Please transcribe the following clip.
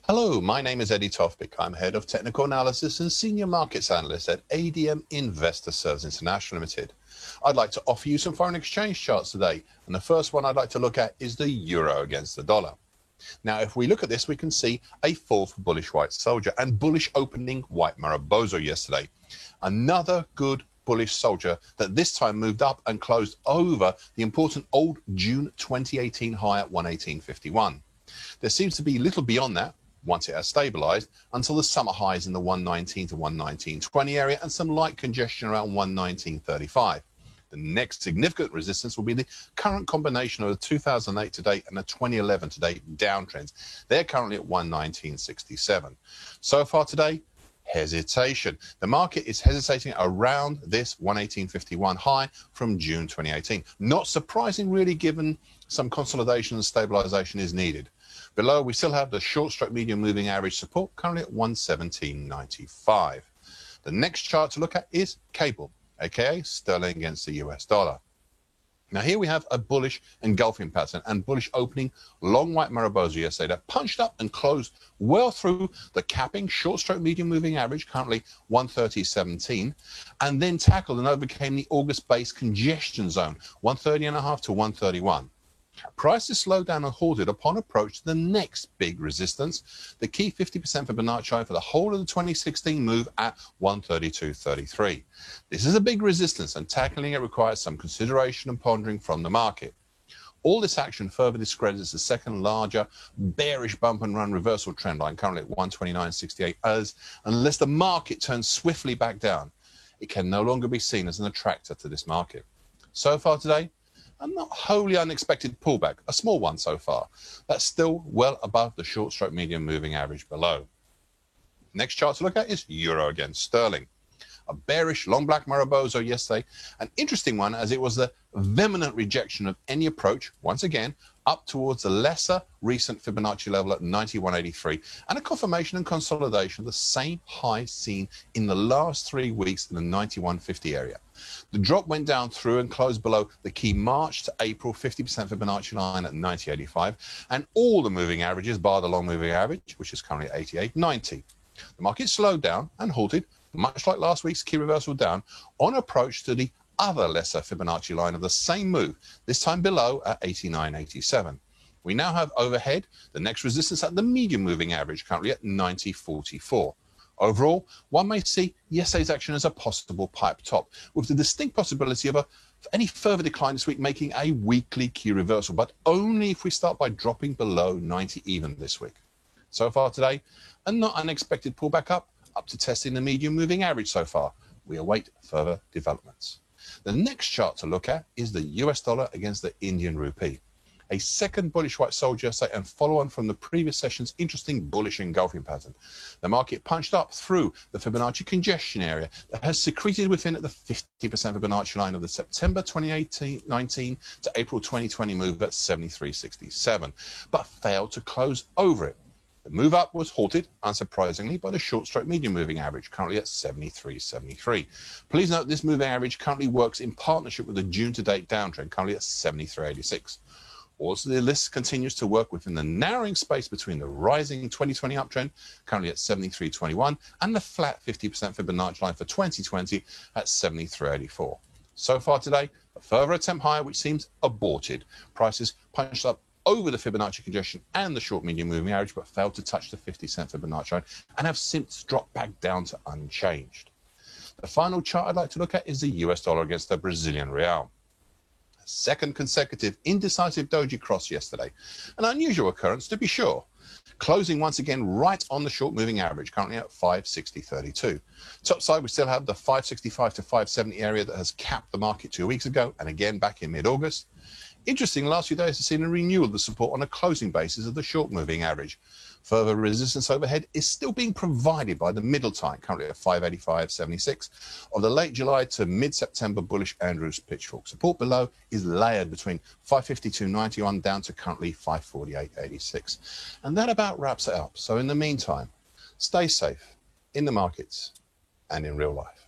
Hello, my name is Eddie Tofpik. I'm Head of Technical Analysis and Senior Markets Analyst at ADM Investor Services International Limited. I'd like to offer you some foreign exchange charts today, and the first one I'd like to look at is the euro against the dollar. Now, if we look at this, we can see a fourth bullish white soldier and bullish opening white Marubozu yesterday. Another good bullish soldier that this time moved up and closed over the important old June 2018 high at 118.51. There seems to be little beyond that once it has stabilized until the summer highs in the 119 to 119.20 area and some light congestion around 119.35. The next significant resistance will be the current combination of the 2008 to date and the 2011 to date downtrends. They're currently at 119.67. So far today, hesitation. The market is hesitating around this 118.51 high from June 2018. Not surprising really, given some consolidation and stabilization is needed. Below, we still have the short stroke medium moving average support, currently at 117.95. The next chart to look at is cable, aka sterling against the US dollar. Now here we have a bullish engulfing pattern and bullish opening long white Marubozu yesterday that punched up and closed well through the capping short stroke medium moving average, currently 130.17, and then tackled and overcame the August base congestion zone, 130.5 to 131. Prices slowed down and halted upon approach to the next big resistance, the key 50% Fibonacci for the whole of the 2016 move at 132.33. This is a big resistance, and tackling it requires some consideration and pondering from the market. All this action further discredits the second larger bearish bump and run reversal trend line, currently at 129.68, as unless the market turns swiftly back down, it can no longer be seen as an attractor to this market. So far today, a not wholly unexpected pullback, a small one so far. That's still well above the short stroke medium moving average below. Next chart to look at is euro against sterling. A bearish long black Marubozu yesterday, an interesting one as it was the vehement rejection of any approach, once again, up towards the lesser recent Fibonacci level at 91.83, and a confirmation and consolidation of the same high seen in the last 3 weeks in the 91.50 area. The drop went down through and closed below the key March to April 50% Fibonacci line at 90.85, and all the moving averages, bar the long moving average, which is currently at 88.90. The market slowed down and halted, much like last week's key reversal down, on approach to the other lesser Fibonacci line of the same move, this time below at 89.87. We now have overhead the next resistance at the medium moving average, currently at 90.44. Overall, one may see yesterday's action as a possible pipe top, with the distinct possibility of any further decline this week making a weekly key reversal, but only if we start by dropping below 90 even this week. So far today, a not unexpected pullback up to testing the medium moving average so far. We await further developments. The next chart to look at is the US dollar against the Indian rupee. A second bullish white soldier and follow on from the previous session's interesting bullish engulfing pattern. The market punched up through the Fibonacci congestion area that has secreted within at the 50% Fibonacci line of the September 2019 to April 2020 move at 73.67, but failed to close over it. The move up was halted, unsurprisingly, by the short stroke medium moving average, currently at 73.73. Please note this moving average currently works in partnership with the June to date downtrend, currently at 73.86. Also, the list continues to work within the narrowing space between the rising 2020 uptrend, currently at 73.21, and the flat 50% Fibonacci line for 2020 at 73.84. So far today, a further attempt higher, which seems aborted. Prices punched up over the Fibonacci congestion and the short medium moving average, but failed to touch the 50% Fibonacci line and have since dropped back down to unchanged. The final chart I'd like to look at is the US dollar against the Brazilian real. A second consecutive indecisive doji cross yesterday, an unusual occurrence to be sure, closing once again right on the short moving average, currently at 560.32. Topside, we still have the 565 to 570 area that has capped the market 2 weeks ago and again back in mid-August. Interesting, the last few days have seen a renewal of the support on a closing basis of the short moving average. Further resistance overhead is still being provided by the middle tight, currently at 585.76, of the late July to mid-September bullish Andrews pitchfork. Support below is layered between 552.91 down to currently 548.86. And that about wraps it up. So in the meantime, stay safe in the markets and in real life.